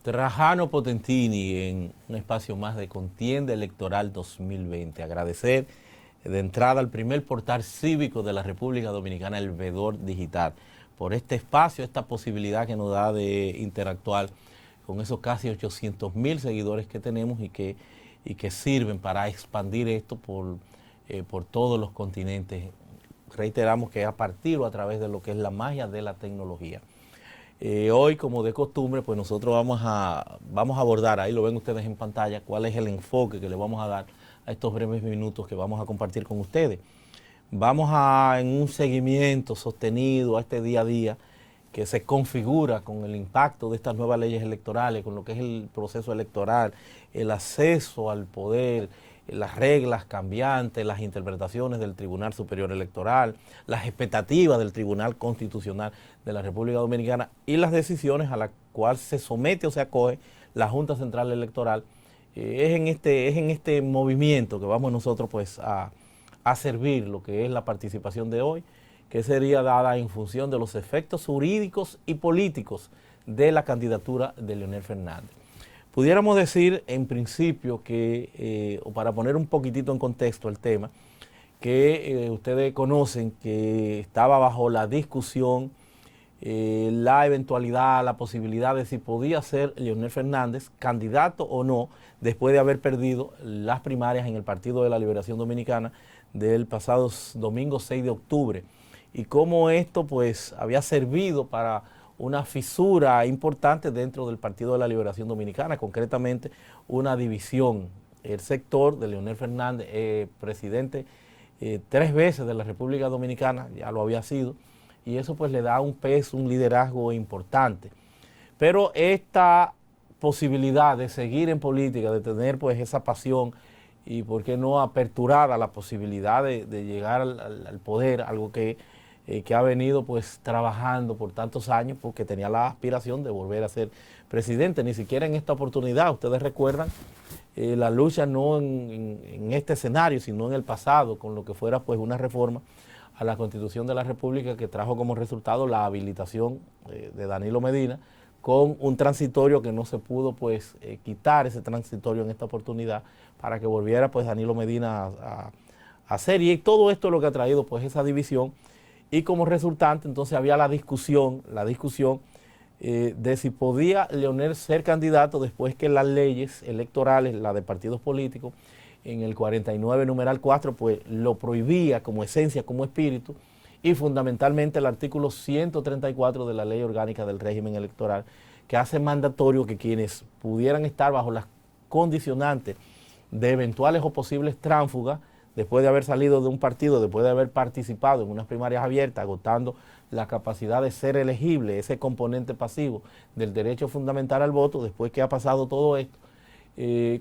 Trajano Potentini en un espacio más de Contienda Electoral 2020. Agradecer de entrada al primer portal cívico de la República Dominicana, El Vedor Digital, por este espacio, esta posibilidad que nos da de interactuar con esos casi 800,000 seguidores que tenemos y que sirven para expandir esto por todos los continentes. Reiteramos que a partir o a través de lo que es la magia de la tecnología. Hoy, como de costumbre, pues nosotros vamos a abordar, ahí lo ven ustedes en pantalla, cuál es el enfoque que le vamos a dar a estos breves minutos que vamos a compartir con ustedes. Vamos en un seguimiento sostenido a este día a día que se configura con el impacto de estas nuevas leyes electorales, con lo que es el proceso electoral, el acceso al poder, las reglas cambiantes, las interpretaciones del Tribunal Superior Electoral, las expectativas del Tribunal Constitucional de la República Dominicana y las decisiones a las cuales se somete o se acoge la Junta Central Electoral. Es en este movimiento que vamos nosotros pues a servir lo que es la participación de hoy, que sería dada en función de los efectos jurídicos y políticos de la candidatura de Leonel Fernández. Pudiéramos decir en principio que, o para poner un poquitito en contexto el tema, que ustedes conocen que estaba bajo la discusión la eventualidad, la posibilidad de si podía ser Leonel Fernández candidato o no después de haber perdido las primarias en el Partido de la Liberación Dominicana del pasado domingo 6 de octubre. Y cómo esto pues había servido para una fisura importante dentro del Partido de la Liberación Dominicana, concretamente una división. El sector de Leonel Fernández, presidente 3 veces de la República Dominicana, ya lo había sido, y eso pues le da un peso, un liderazgo importante. Pero esta posibilidad de seguir en política, de tener pues esa pasión y por qué no aperturada la posibilidad de llegar al poder, algo que ha venido pues trabajando por tantos años porque tenía la aspiración de volver a ser presidente, ni siquiera en esta oportunidad. Ustedes recuerdan la lucha no en este escenario, sino en el pasado, con lo que fuera pues una reforma a la Constitución de la República que trajo como resultado la habilitación de Danilo Medina, con un transitorio que no se pudo pues quitar ese transitorio en esta oportunidad para que volviera pues Danilo Medina a ser, y todo esto es lo que ha traído pues esa división. Y como resultante entonces había la discusión de si podía Leonel ser candidato después que las leyes electorales, la de partidos políticos, en el 49 numeral 4, pues lo prohibía como esencia, como espíritu, y fundamentalmente el artículo 134 de la Ley Orgánica del Régimen Electoral, que hace mandatorio que quienes pudieran estar bajo las condicionantes de eventuales o posibles tránsfugas, después de haber salido de un partido, después de haber participado en unas primarias abiertas, agotando la capacidad de ser elegible, ese componente pasivo del derecho fundamental al voto, después que ha pasado todo esto,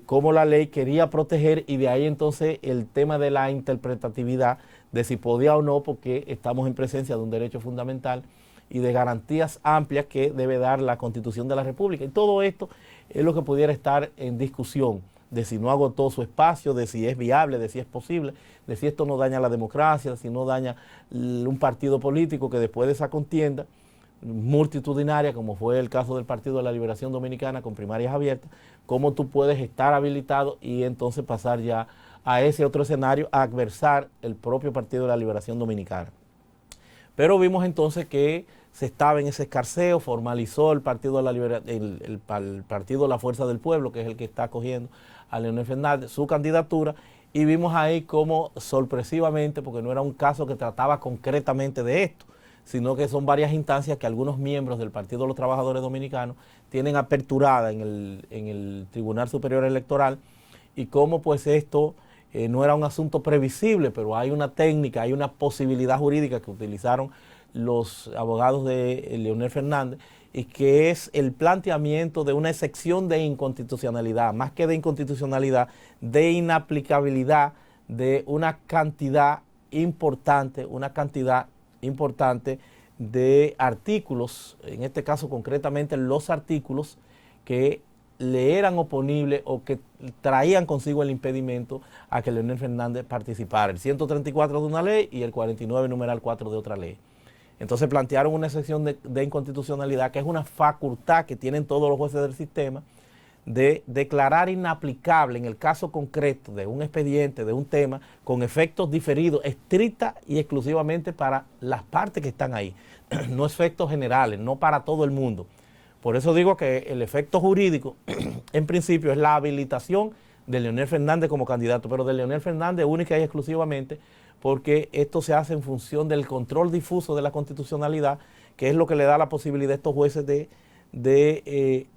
cómo la ley quería proteger, y de ahí entonces el tema de la interpretatividad de si podía o no, porque estamos en presencia de un derecho fundamental y de garantías amplias que debe dar la Constitución de la República. Y todo esto es lo que pudiera estar en discusión, de si no agotó su espacio, de si es viable, de si es posible, de si esto no daña la democracia, de si no daña un partido político que después de esa contienda multitudinaria, como fue el caso del Partido de la Liberación Dominicana con primarias abiertas, cómo tú puedes estar habilitado y entonces pasar ya a ese otro escenario, a adversar el propio Partido de la Liberación Dominicana. Pero vimos entonces que se estaba en ese escarceo, formalizó el Partido de la Liberación, el Partido de la Fuerza del Pueblo, que es el que está acogiendo a Leonel Fernández, su candidatura, y vimos ahí cómo sorpresivamente, porque no era un caso que trataba concretamente de esto, sino que son varias instancias que algunos miembros del Partido de los Trabajadores Dominicanos tienen aperturada en el Tribunal Superior Electoral, y cómo pues esto no era un asunto previsible, pero hay una técnica, hay una posibilidad jurídica que utilizaron los abogados de Leonel Fernández, y que es el planteamiento de una excepción de inconstitucionalidad, más que de inconstitucionalidad, de inaplicabilidad de una cantidad importante de artículos, en este caso concretamente los artículos que le eran oponibles o que traían consigo el impedimento a que Leonel Fernández participara, el 134 de una ley y el 49 numeral 4 de otra ley. Entonces plantearon una excepción de inconstitucionalidad, que es una facultad que tienen todos los jueces del sistema, de declarar inaplicable en el caso concreto de un expediente, de un tema, con efectos diferidos, estricta y exclusivamente para las partes que están ahí, no efectos generales, no para todo el mundo. Por eso digo que el efecto jurídico, en principio, es la habilitación de Leonel Fernández como candidato, pero de Leonel Fernández única y exclusivamente porque esto se hace en función del control difuso de la constitucionalidad, que es lo que le da la posibilidad a estos jueces de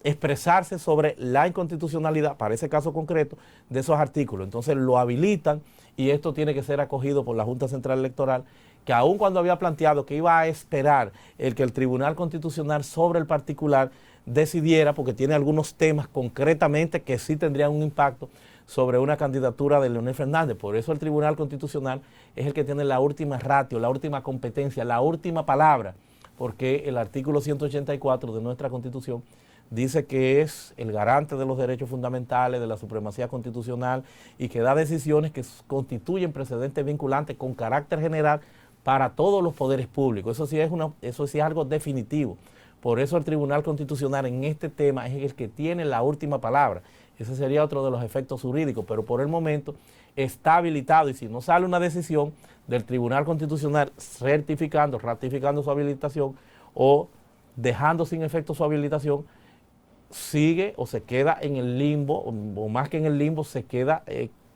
expresarse sobre la inconstitucionalidad, para ese caso concreto, de esos artículos. Entonces lo habilitan y esto tiene que ser acogido por la Junta Central Electoral, que aun cuando había planteado que iba a esperar el que el Tribunal Constitucional sobre el particular decidiera, porque tiene algunos temas concretamente que sí tendrían un impacto sobre una candidatura de Leonel Fernández. Por eso el Tribunal Constitucional es el que tiene la última ratio, la última competencia, la última palabra, porque el artículo 184 de nuestra Constitución dice que es el garante de los derechos fundamentales, de la supremacía constitucional y que da decisiones que constituyen precedentes vinculantes con carácter general para todos los poderes públicos. Eso sí es algo definitivo. Por eso el Tribunal Constitucional en este tema es el que tiene la última palabra. Ese sería otro de los efectos jurídicos, pero por el momento está habilitado y si no sale una decisión del Tribunal Constitucional certificando, ratificando su habilitación o dejando sin efecto su habilitación, sigue o se queda en el limbo, o más que en el limbo, se queda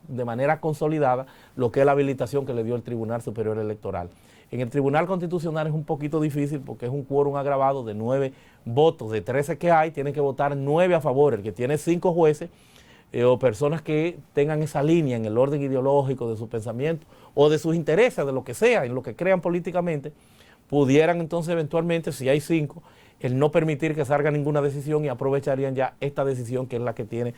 de manera consolidada lo que es la habilitación que le dio el Tribunal Superior Electoral. En el Tribunal Constitucional es un poquito difícil porque es un quórum agravado de 9 votos, de 13 que hay, tienen que votar 9 a favor, el que tiene 5 jueces o personas que tengan esa línea en el orden ideológico de su pensamiento o de sus intereses, de lo que sea, en lo que crean políticamente, pudieran entonces eventualmente, si hay 5, el no permitir que salga ninguna decisión y aprovecharían ya esta decisión que es la que tiene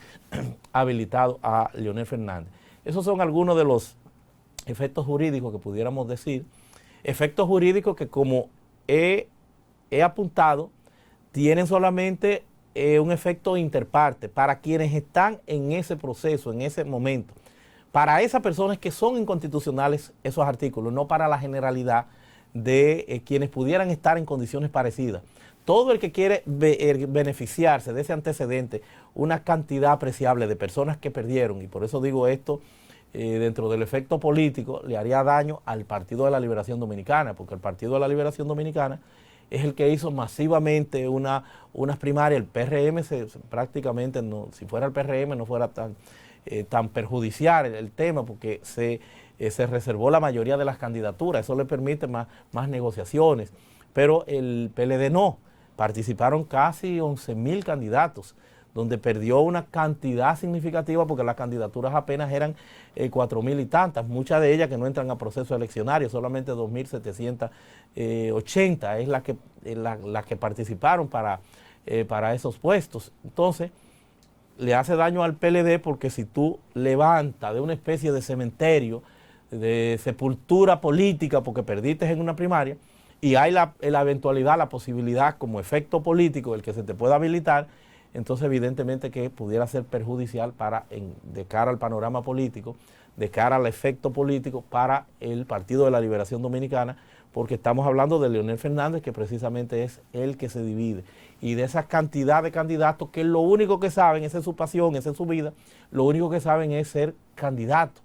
habilitado a Leonel Fernández. Esos son algunos de los efectos jurídicos que pudiéramos decir. Efectos jurídicos que, como he apuntado, tienen solamente un efecto interparte para quienes están en ese proceso, en ese momento. Para esas personas que son inconstitucionales esos artículos, no para la generalidad de quienes pudieran estar en condiciones parecidas. Todo el que quiere beneficiarse de ese antecedente, una cantidad apreciable de personas que perdieron, y por eso digo esto, dentro del efecto político, le haría daño al Partido de la Liberación Dominicana, porque el Partido de la Liberación Dominicana es el que hizo masivamente unas primarias. El PRM prácticamente, no, si fuera el PRM no fuera tan perjudicial el tema, porque se reservó la mayoría de las candidaturas, eso le permite más negociaciones, pero el PLD no. Participaron casi 11.000 candidatos, donde perdió una cantidad significativa porque las candidaturas apenas eran 4.000 y tantas, muchas de ellas que no entran a proceso eleccionario, solamente 2.780 es la que participaron para esos puestos. Entonces, le hace daño al PLD porque si tú levantas de una especie de cementerio, de sepultura política porque perdiste en una primaria, y hay la eventualidad, la posibilidad como efecto político el que se te pueda habilitar, entonces evidentemente que pudiera ser perjudicial de cara al panorama político, de cara al efecto político para el Partido de la Liberación Dominicana, porque estamos hablando de Leonel Fernández, que precisamente es el que se divide, y de esa cantidad de candidatos que lo único que saben, esa es su pasión, esa es su vida, lo único que saben es ser candidato.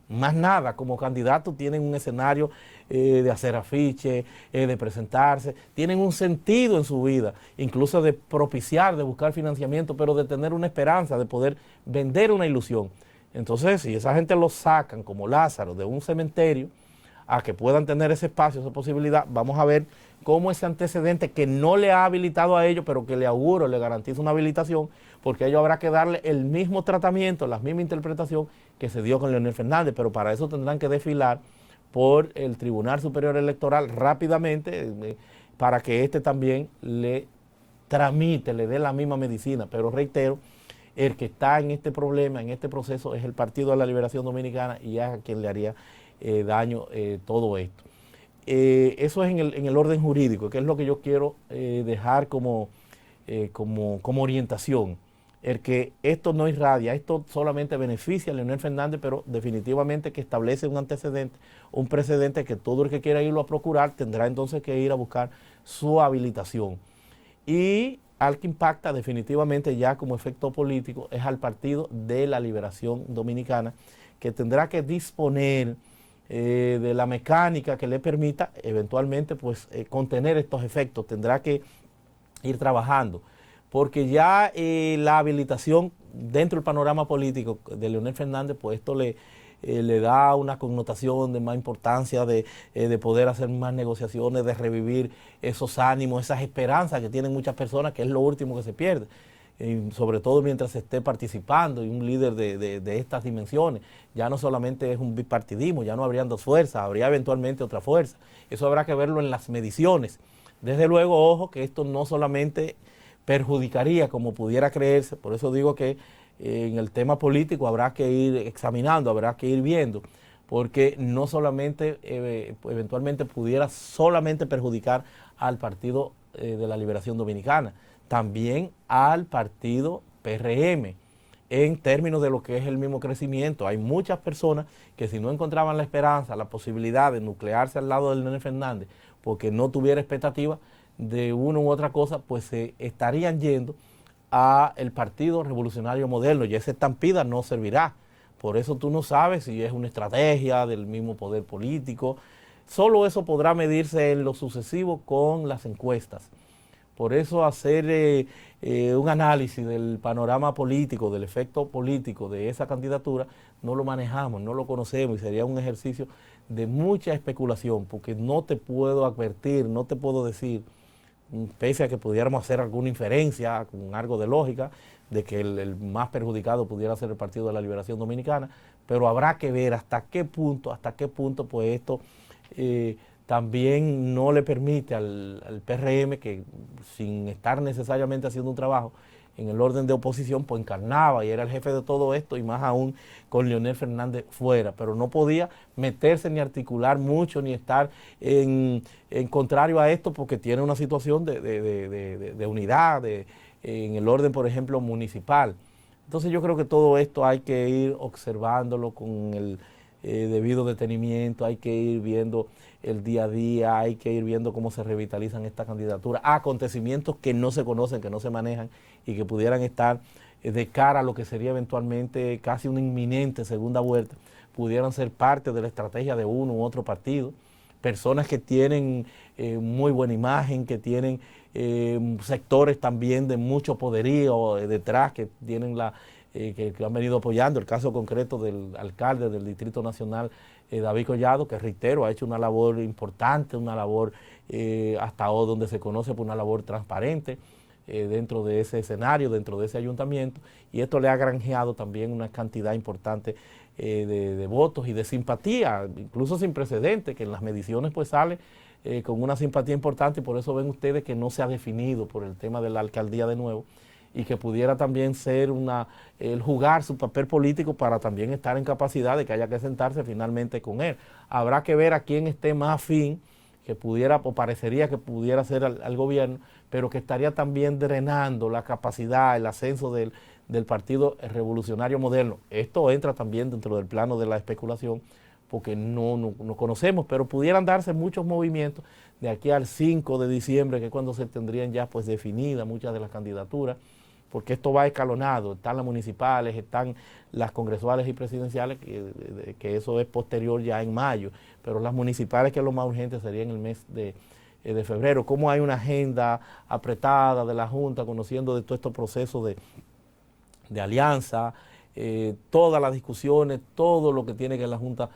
Más nada, como candidato tienen un escenario de hacer afiche, de presentarse, tienen un sentido en su vida, incluso de propiciar, de buscar financiamiento, pero de tener una esperanza, de poder vender una ilusión. Entonces, si esa gente lo sacan como Lázaro de un cementerio, a que puedan tener ese espacio, esa posibilidad, vamos a ver cómo ese antecedente que no le ha habilitado a ellos, pero que le auguro, le garantiza una habilitación, porque a ellos habrá que darle el mismo tratamiento, la misma interpretación que se dio con Leonel Fernández, pero para eso tendrán que desfilar por el Tribunal Superior Electoral rápidamente para que éste también le tramite, le dé la misma medicina. Pero reitero, el que está en este problema, en este proceso, es el Partido de la Liberación Dominicana y es a quien le haría daño todo esto. Eso es en el orden jurídico, que es lo que yo quiero dejar como orientación. el que esto no irradia, esto solamente beneficia a Leonel Fernández, pero definitivamente que establece un antecedente, un precedente que todo el que quiera irlo a procurar tendrá entonces que ir a buscar su habilitación. Y al que impacta definitivamente ya como efecto político es al Partido de la Liberación Dominicana, que tendrá que disponer de la mecánica que le permita eventualmente pues contener estos efectos, tendrá que ir trabajando, porque ya la habilitación dentro del panorama político de Leonel Fernández, pues esto le da una connotación de más importancia, de poder hacer más negociaciones, de revivir esos ánimos, esas esperanzas que tienen muchas personas, que es lo último que se pierde. Sobre todo mientras se esté participando y un líder de estas dimensiones. Ya no solamente es un bipartidismo, ya no habrían dos fuerzas, habría eventualmente otra fuerza. Eso habrá que verlo en las mediciones. Desde luego, ojo, que esto no solamente perjudicaría como pudiera creerse, por eso digo que en el tema político habrá que ir examinando, habrá que ir viendo, porque no solamente eventualmente pudiera solamente perjudicar al Partido de la Liberación Dominicana, también al partido PRM, en términos de lo que es el mismo crecimiento. Hay muchas personas que si no encontraban la esperanza, la posibilidad de nuclearse al lado del Leonel Fernández, porque no tuviera expectativa de una u otra cosa, pues se estarían yendo a el Partido Revolucionario Moderno, y esa estampida no servirá. Por eso tú no sabes si es una estrategia del mismo poder político. Solo eso podrá medirse en lo sucesivo con las encuestas. Por eso hacer un análisis del panorama político, del efecto político de esa candidatura, no lo manejamos, no lo conocemos y sería un ejercicio de mucha especulación, porque no te puedo advertir, no te puedo decir, pese a que pudiéramos hacer alguna inferencia con algo de lógica, de que el más perjudicado pudiera ser el Partido de la Liberación Dominicana, pero habrá que ver hasta qué punto pues esto también no le permite al PRM, que sin estar necesariamente haciendo un trabajo en el orden de oposición, pues encarnaba y era el jefe de todo esto, y más aún con Leonel Fernández fuera, pero no podía meterse ni articular mucho, ni estar en contrario a esto, porque tiene una situación de unidad en el orden, por ejemplo, municipal. Entonces yo creo que todo esto hay que ir observándolo con el debido detenimiento, hay que ir viendo el día a día, hay que ir viendo cómo se revitalizan estas candidaturas, acontecimientos que no se conocen, que no se manejan y que pudieran estar de cara a lo que sería eventualmente casi una inminente segunda vuelta, pudieran ser parte de la estrategia de uno u otro partido, personas que tienen muy buena imagen, que tienen sectores también de mucho poderío detrás, que tienen que han venido apoyando. El caso concreto del alcalde del Distrito Nacional, David Collado, que reitero, ha hecho una labor importante, una labor hasta hoy donde se conoce por una labor transparente dentro de ese escenario, dentro de ese ayuntamiento, y esto le ha granjeado también una cantidad importante de votos y de simpatía, incluso sin precedentes, que en las mediciones pues sale con una simpatía importante, y por eso ven ustedes que no se ha definido por el tema de la alcaldía de nuevo, y que pudiera también ser el jugar su papel político para también estar en capacidad de que haya que sentarse finalmente con él. Habrá que ver a quién esté más afín, que pudiera o parecería que pudiera ser al gobierno, pero que estaría también drenando la capacidad, el ascenso del Partido Revolucionario Moderno. Esto entra también dentro del plano de la especulación, porque no conocemos, pero pudieran darse muchos movimientos de aquí al 5 de diciembre, que es cuando se tendrían ya pues definidas muchas de las candidaturas, porque esto va escalonado, están las municipales, están las congresuales y presidenciales, que eso es posterior ya en mayo, pero las municipales, que es lo más urgente, sería en el mes de febrero. Cómo hay una agenda apretada de la Junta, conociendo de todos estos procesos de alianza, todas las discusiones, todo lo que tiene que la Junta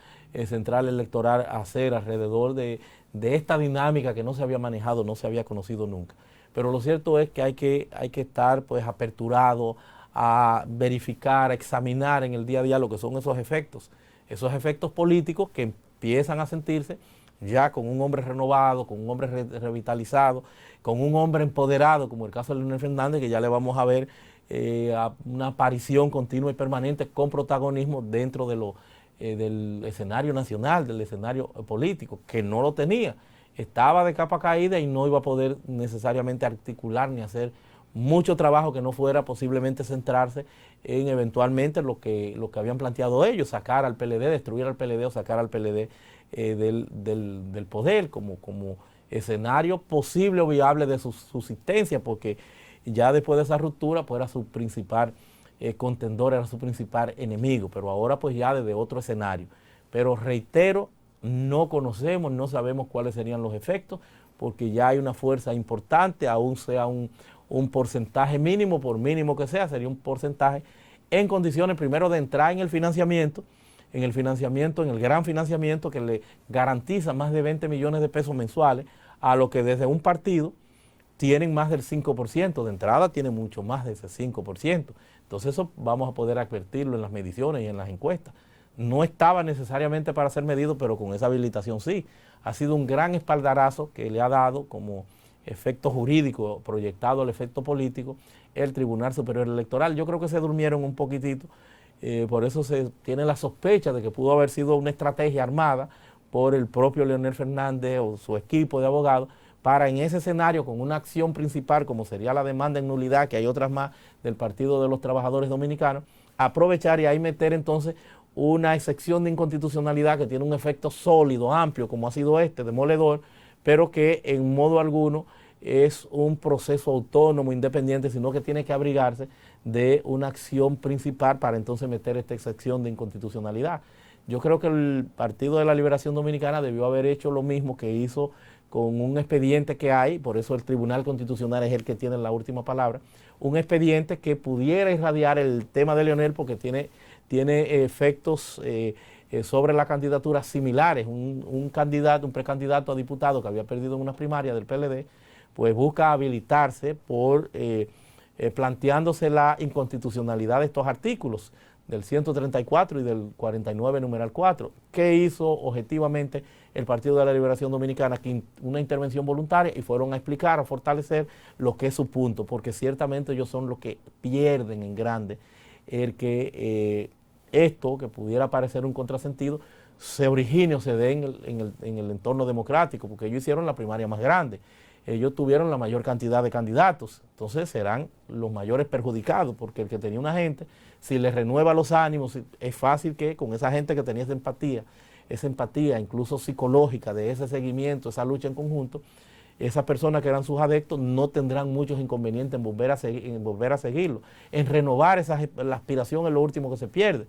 Central Electoral hacer alrededor de esta dinámica que no se había manejado, no se había conocido nunca. Pero lo cierto es que hay que estar pues aperturado a verificar, a examinar en el día a día lo que son esos efectos políticos que empiezan a sentirse ya con un hombre renovado, con un hombre revitalizado, con un hombre empoderado, como el caso de Leonel Fernández, que ya le vamos a ver una aparición continua y permanente con protagonismo dentro del escenario nacional, del escenario político, que no lo tenía. Estaba de capa caída y no iba a poder necesariamente articular ni hacer mucho trabajo que no fuera posiblemente centrarse en eventualmente lo que habían planteado ellos, sacar al PLD, destruir al PLD o sacar al PLD del poder como escenario posible o viable de su subsistencia, porque ya después de esa ruptura pues era su principal contendor, era su principal enemigo, pero ahora pues ya desde otro escenario. Pero reitero, no conocemos, no sabemos cuáles serían los efectos, porque ya hay una fuerza importante, aún sea un porcentaje mínimo, por mínimo que sea, sería un porcentaje en condiciones primero de entrar en el financiamiento, en el gran financiamiento que le garantiza más de 20 millones de pesos mensuales, a lo que desde un partido tienen más del 5%, de entrada tiene mucho más de ese 5%. Entonces eso vamos a poder advertirlo en las mediciones y en las encuestas. No estaba necesariamente para ser medido, pero con esa habilitación sí. Ha sido un gran espaldarazo que le ha dado como efecto jurídico proyectado al efecto político el Tribunal Superior Electoral. Yo creo que se durmieron un poquitito, por eso se tiene la sospecha de que pudo haber sido una estrategia armada por el propio Leonel Fernández o su equipo de abogados para en ese escenario, con una acción principal como sería la demanda en nulidad, que hay otras más del Partido de los Trabajadores Dominicanos, aprovechar y ahí meter entonces una excepción de inconstitucionalidad que tiene un efecto sólido, amplio, como ha sido demoledor, pero que en modo alguno es un proceso autónomo, independiente, sino que tiene que abrigarse de una acción principal para entonces meter esta excepción de inconstitucionalidad. Yo creo que el Partido de la Liberación Dominicana debió haber hecho lo mismo que hizo con un expediente que hay, por eso el Tribunal Constitucional es el que tiene la última palabra, un expediente que pudiera irradiar el tema de Leonel porque tiene efectos sobre la candidatura similares. Un precandidato a diputado que había perdido en una primaria del PLD, pues busca habilitarse por planteándose la inconstitucionalidad de estos artículos del 134 y del 49 numeral 4. ¿Qué hizo objetivamente el Partido de la Liberación Dominicana? Que una intervención voluntaria y fueron a explicar, a fortalecer lo que es su punto, porque ciertamente ellos son los que pierden en grande el que esto, que pudiera parecer un contrasentido, se origine o se dé en el entorno democrático, porque ellos hicieron la primaria más grande, ellos tuvieron la mayor cantidad de candidatos, entonces serán los mayores perjudicados, porque el que tenía una gente, si le renueva los ánimos, es fácil que con esa gente que tenía esa empatía incluso psicológica de ese seguimiento, esa lucha en conjunto, esas personas que eran sus adeptos no tendrán muchos inconvenientes en volver a seguirlo, en renovar la aspiración es lo último que se pierde,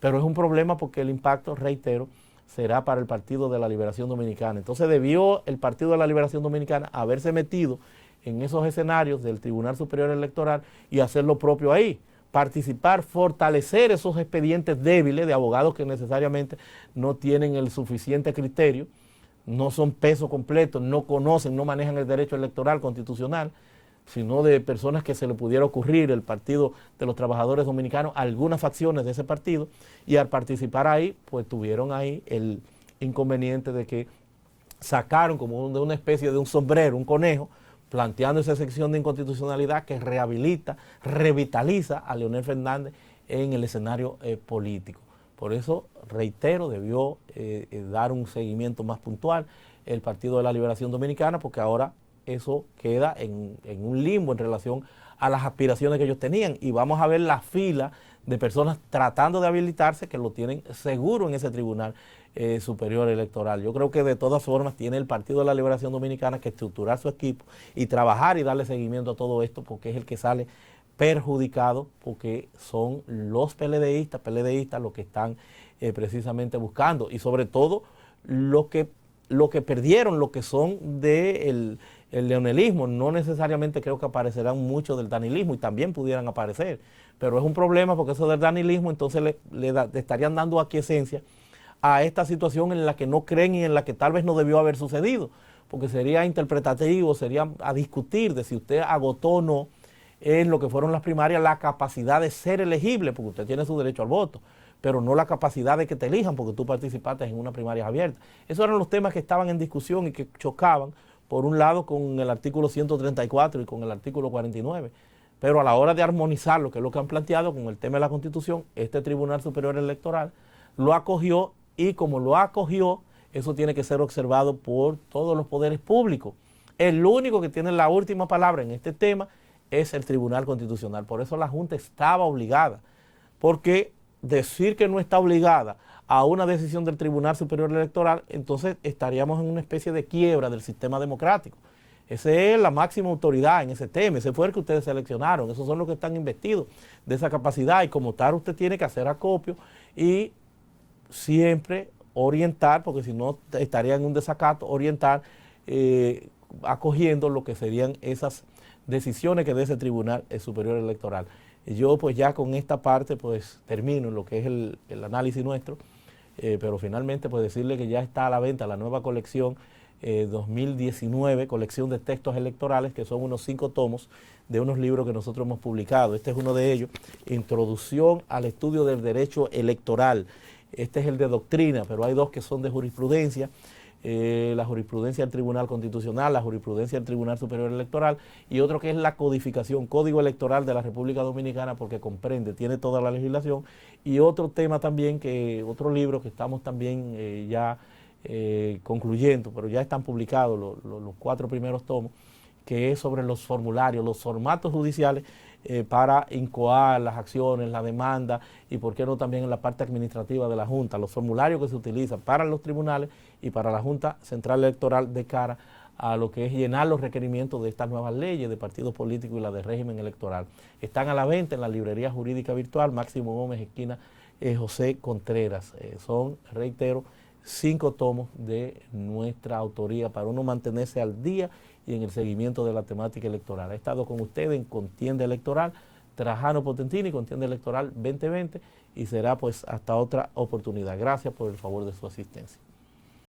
pero es un problema porque el impacto, reitero, será para el Partido de la Liberación Dominicana. Entonces debió el Partido de la Liberación Dominicana haberse metido en esos escenarios del Tribunal Superior Electoral y hacer lo propio ahí, participar, fortalecer esos expedientes débiles de abogados que necesariamente no tienen el suficiente criterio, no son peso completo, no conocen, no manejan el derecho electoral constitucional, sino de personas que se le pudiera ocurrir el Partido de los Trabajadores Dominicanos, algunas facciones de ese partido, y al participar ahí, pues tuvieron ahí el inconveniente de que sacaron como de una especie de un sombrero, un conejo, planteando esa sección de inconstitucionalidad que revitaliza a Leonel Fernández en el escenario político. Por eso, reitero, debió dar un seguimiento más puntual el Partido de la Liberación Dominicana, porque ahora eso queda en un limbo en relación a las aspiraciones que ellos tenían, y vamos a ver la fila de personas tratando de habilitarse que lo tienen seguro en ese Tribunal Superior Electoral. Yo creo que de todas formas tiene el Partido de la Liberación Dominicana que estructurar su equipo y trabajar y darle seguimiento a todo esto, porque es el que sale perjudicado, porque son los PLDistas los que están precisamente buscando, y sobre todo lo que perdieron, lo que son del leonelismo. No necesariamente creo que aparecerán muchos del danilismo, y también pudieran aparecer, pero es un problema porque eso del danilismo entonces le estarían dando aquiescencia a esta situación en la que no creen y en la que tal vez no debió haber sucedido, porque sería interpretativo, sería a discutir de si usted agotó o no en lo que fueron las primarias la capacidad de ser elegible, porque usted tiene su derecho al voto, pero no la capacidad de que te elijan porque tú participaste en una primaria abierta. Esos eran los temas que estaban en discusión y que chocaban, por un lado, con el artículo 134 y con el artículo 49. Pero a la hora de armonizar lo que es lo que han planteado con el tema de la Constitución, este Tribunal Superior Electoral lo acogió, y como lo acogió, eso tiene que ser observado por todos los poderes públicos. El único que tiene la última palabra en este tema es el Tribunal Constitucional. Por eso la Junta estaba obligada, porque decir que no está obligada a una decisión del Tribunal Superior Electoral, entonces estaríamos en una especie de quiebra del sistema democrático. Esa es la máxima autoridad en ese tema, ese fue el que ustedes seleccionaron, esos son los que están investidos de esa capacidad, y como tal usted tiene que hacer acopio y siempre orientar, porque si no estaría en un desacato, orientar acogiendo lo que serían esas decisiones que dé ese Tribunal Superior Electoral. Yo pues ya con esta parte pues termino lo que es el análisis nuestro, pero finalmente pues decirle que ya está a la venta la nueva colección 2019, colección de textos electorales, que son unos 5 tomos de unos libros que nosotros hemos publicado. Este es uno de ellos, Introducción al Estudio del Derecho Electoral. Este es el de doctrina, pero hay 2 que son de jurisprudencia. La jurisprudencia del Tribunal Constitucional, la jurisprudencia del Tribunal Superior Electoral, y otro que es la codificación, Código Electoral de la República Dominicana, porque comprende, tiene toda la legislación, y otro tema también, otro libro que estamos también ya concluyendo, pero ya están publicados los 4 primeros tomos, que es sobre los formularios, los formatos judiciales para incoar las acciones, la demanda, y por qué no también en la parte administrativa de la Junta, los formularios que se utilizan para los tribunales y para la Junta Central Electoral de cara a lo que es llenar los requerimientos de estas nuevas leyes de partidos políticos y la de régimen electoral. Están a la venta en la librería jurídica virtual Máximo Gómez, esquina José Contreras. Son, reitero, 5 tomos de nuestra autoría para uno mantenerse al día y en el seguimiento de la temática electoral. He estado con ustedes en Contienda Electoral, Trajano Potentini, Contienda Electoral 2020, y será pues hasta otra oportunidad. Gracias por el favor de su asistencia.